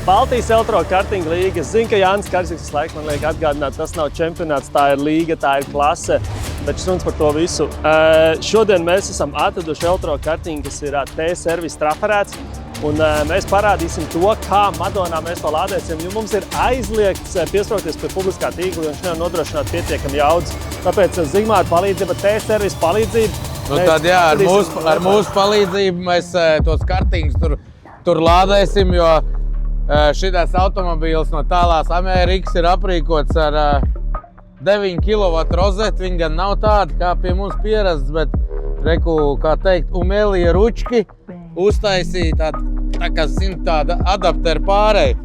Baltijas elektrokartinga līga. Es zinu, ka Jānis Karsīgs laikam man liek atgādināt, tas nav čempionāts, tā ir līga, tā ir klase. Bet runas par to visu. Šodien mēs esam atraduši elektrokartingu, kas ir T-servis trafarēts. Un mēs parādīsim to, kā Madonā mēs to lādēsim, jo mums ir aizliegts piesproties pie publiskā tīkla, jo viņš nevar nodrošināt pietiekami jaudas. Tāpēc Zigmāra palīdzība, T-servis palīdzība. Nu tad jā, ar mūsu palīdzību mēs tos kartingus tur lādēsim, jo šitais automobīls no tālās Amerikas ir aprīkots ar 9 kW rozeti. Viņi gan nav tādi, kā pie mums pierasts, bet reku, kā teikt, umēlie ručki uztaisīja tāda adapteru pārēj.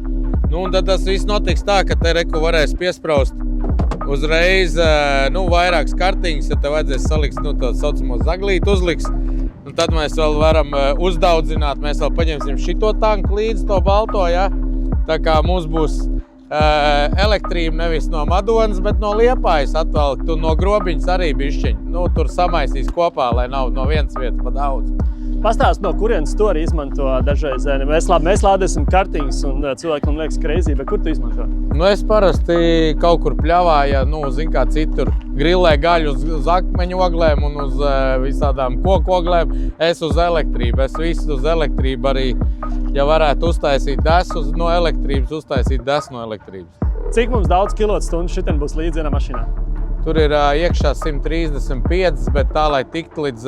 Nu, un tad tas viss notiks tā, ka te reku varēs piespraust uzreiz vairākas kartiņas, ja te vajadzēs salikt to saucamo zaglīti uzliks. Un tad mēs vēl varam uzdaudzināt, mēs vēl paņemsim šito tanku līdz to balto, ja? Tā kā mums būs elektrība nevis no Madonas, bet no Liepājas atvelkt un no Grobiņas arī bišķiņ. Nu, tur samaisīs kopā, lai nav no vienas vietas pa daudz. Pastāst, no kurienes to arī izmanto dažreiz. Mēs lādēsim kartiņus un cilvēki man liekas crazy, bet kur tu izmanto? Nu, es parasti kaut kur pļavā, ja, zin kā citur, grillē gaļu uz akmeņu oglēm un uz visādām koku oglēm. Es uz elektrību, es visu uz elektrību arī, ja varētu uztaisīt desu no elektrības, uztaisīt desu no elektrības. Cik mums daudz kilovatstundu šitien būs līdz vienā mašīnā? Tur ir iekšā 135, bet tā, lai tikt līdz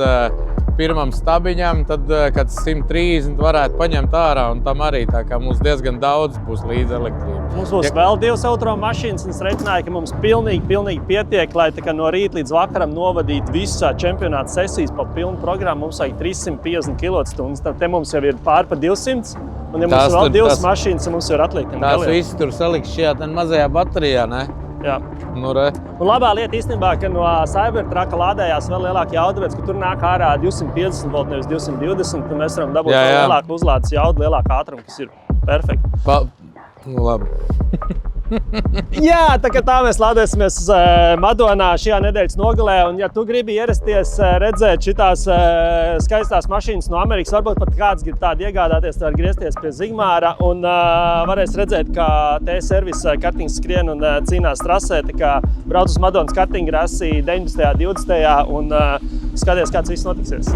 pirmam stabiņam, tad, kad 130 varētu paņemt ārā, un tam arī tā kā mums diezgan daudz būs līdz elektrība. Mums būs vēl 2 automašīnas, un es recināju, ka mums pilnīgi pietiek, lai no rīta līdz vakaram novadītu visu čempionāta sesijas pa pilnu programmu. Mums vajag 350 kWh, tad te mums jau ir pār pa 200, un ja mums ir vēl 2 mašīnas, tad mums jau ir atliekt. Tās visi tur saliks šajā mazajā baterijā, ne? Jā. Nu, re. Un labā lieta īstenībā, ka no Cybertrucka lādējās vēl lielāka jauda, tāpēc, ka tur nāk ārā 250 volt, nevis 220, un mēs varam dabūt lielāku uzlādes jaudu, lielāku ātrumu, kas ir perfekti. Nu, labi. Jā, tā mēs lādēsimies uz Madonā šajā nedēļas nogalē, un ja tu gribi ierasties redzēt šitās skaistās mašīnas no Amerikas, varbūt pat kāds grib tādu iegādāties, tad var griezties pie Zigmāra un varēs redzēt, kā T-servis kartings skrien un cīnās trasē, tā kā brauc uz Madonas kartinga rasi 19. 20. un skaties, kāds viss notiksies.